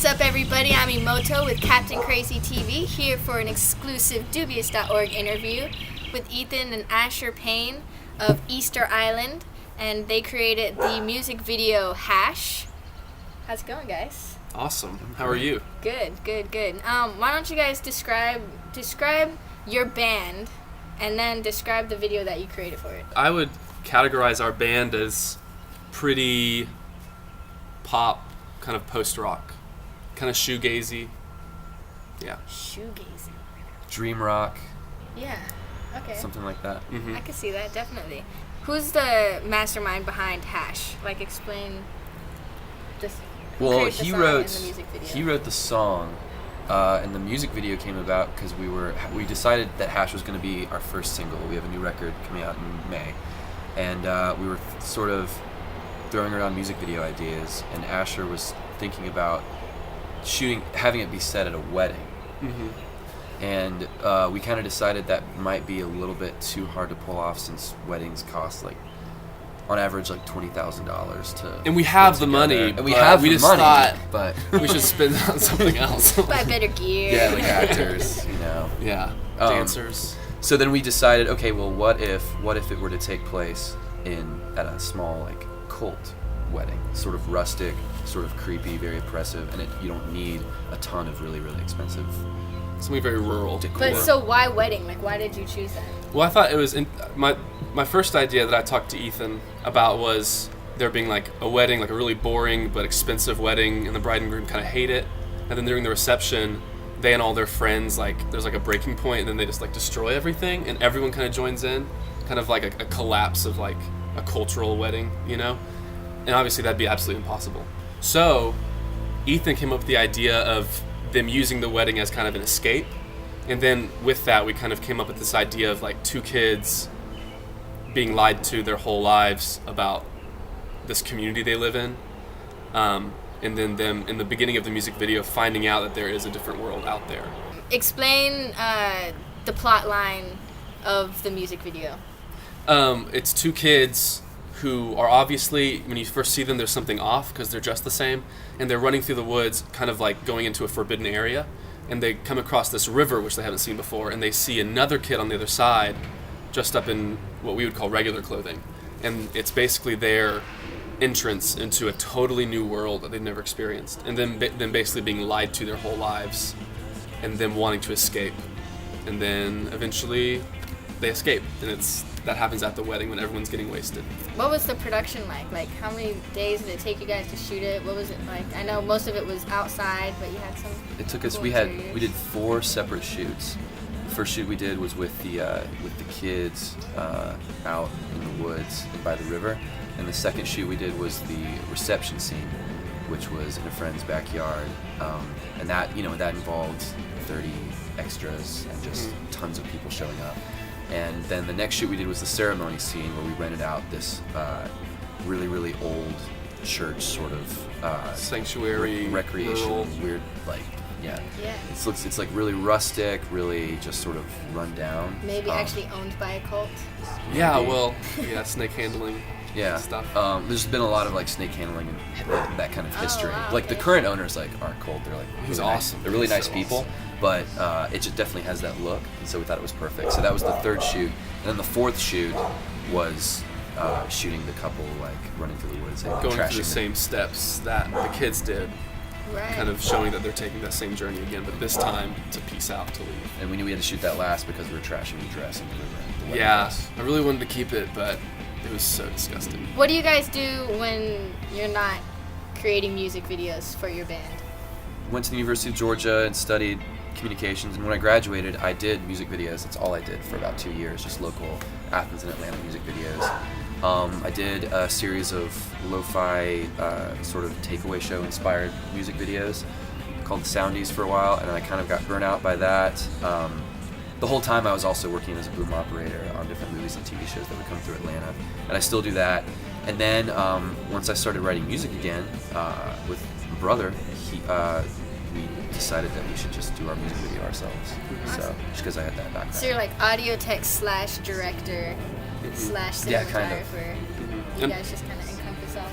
What's up, everybody? I'm Emoto with Captain Crazy TV, here for an exclusive Dubious.org interview with Ethan and Asher Payne of Easter Island, and they created the music video Hash. How's it going, guys? Awesome. How are you? Good. Why don't you guys describe your band, and then describe the video that you created for it? I would categorize our band as pretty pop, kind of post-rock, kind of shoegazy. Yeah. Shoegazy. Dream rock. Yeah. Okay. Something like that. Mm-hmm. I can see that, definitely. Who's the mastermind behind Hash? Like, explain this. Well, he he wrote wrote the song, and the music video came about because we decided that Hash was going to be our first single. We have a new record coming out in May, and we were sort of throwing around music video ideas, and Asher was thinking about having it be set at a wedding. Mm-hmm. And we kind of decided that might be a little bit too hard to pull off since weddings cost on average $20,000 to. And we have the money. And we just thought, but we should spend it on something else. Buy better gear. Yeah, like actors, Yeah, dancers. So then we decided, okay, well, what if it were to take place at a small cult wedding, sort of rustic, sort of creepy, very oppressive, and you don't need a ton of really, really expensive. Something very rural. Decor. But so why wedding? Why did you choose that? Well, I thought it was my first idea that I talked to Ethan about was there being a wedding, a really boring but expensive wedding, and the bride and groom kind of hate it. And then during the reception, they and all their friends, there's a breaking point, and then they just destroy everything, and everyone kind of joins in, kind of like a collapse of a cultural wedding, And obviously that'd be absolutely impossible. So Ethan came up with the idea of them using the wedding as kind of an escape. And then with that, we kind of came up with this idea of two kids being lied to their whole lives about this community they live in. And then them, in the beginning of the music video, finding out that there is a different world out there. Explain the plot line of the music video. It's two kids who are obviously, when you first see them, there's something off because they're dressed the same, and they're running through the woods, kind of going into a forbidden area, and they come across this river which they haven't seen before, and they see another kid on the other side dressed up in what we would call regular clothing, and it's basically their entrance into a totally new world that they've never experienced, and then basically being lied to their whole lives, and them wanting to escape, and then eventually they escape, and that happens at the wedding when everyone's getting wasted. What was the production like? How many days did it take you guys to shoot it? What was it like? I know most of it was outside, but you had some. It took us. We did 4 separate shoots. The first shoot we did was with the kids out in the woods by the river, and the second shoot we did was the reception scene, which was in a friend's backyard, and that involved 30 extras and just tons of people showing up. And then the next shoot we did was the ceremony scene, where we rented out this really, really old church, sort of sanctuary, recreation, rural. weird, yeah. It's really rustic, really just sort of run down. Maybe actually owned by a cult. Yeah, well, snake handling. Yeah, stuff. There's been a lot of snake handling and that kind of history. Wow, okay. The current owners aren't cold. They're He's really awesome. Nice. They're really nice So people, awesome. But it just definitely has that look, and so we thought it was perfect. So that was the third shoot, and then the fourth shoot was shooting the couple running through the woods and going trashing through the same steps that the kids did, Right. kind of showing that they're taking that same journey again, but this time to peace out, to leave. And we knew we had to shoot that last because we were trashing the dress in the river. the wedding Yeah, dress. I really wanted to keep it, but it was so disgusting. What do you guys do when you're not creating music videos for your band? Went to the University of Georgia and studied communications, and when I graduated, I did music videos. That's all I did for about 2 years, just local Athens and Atlanta music videos. I did a series of lo-fi sort of takeaway show inspired music videos called the Soundies for a while, and I kind of got burnt out by that. The whole time I was also working as a boom operator on different movies and TV shows that would come through Atlanta, and I still do that. And then once I started writing music again with my brother, we decided that we should just do our music video ourselves. Awesome. So just because I had that background. So you're audio tech / director / cinematographer. Yeah, kind of. You guys just kind of encompass all.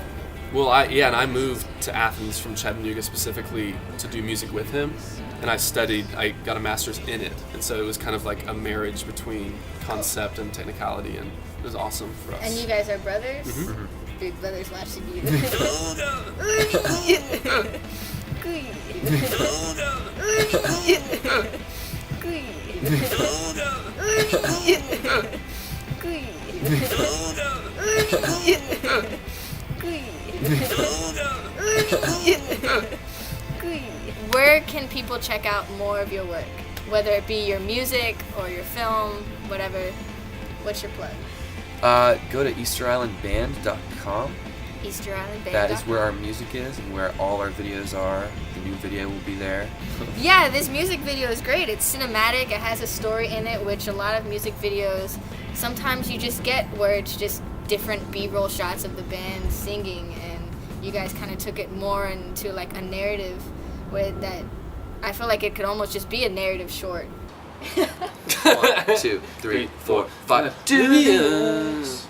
Well, I moved to Athens from Chattanooga specifically to do music with him, and I got a master's in it, and so it was kind of like a marriage between concept and technicality, and it was awesome for us. And you guys are brothers? Mhm. Big brothers watching you. Where can people check out more of your work? Whether it be your music or your film, whatever. What's your plug? Go to easterislandband.com. Easter Island Band. That is where our music is and where all our videos are. The new video will be there. Yeah, this music video is great. It's cinematic. It has a story in it, which a lot of music videos, sometimes you just get where it's just different B-roll shots of the band singing, and you guys kind of took it more into like a narrative with that. I feel like it could almost just be a narrative short. 1, 2, 3, 4, 5. Dubious.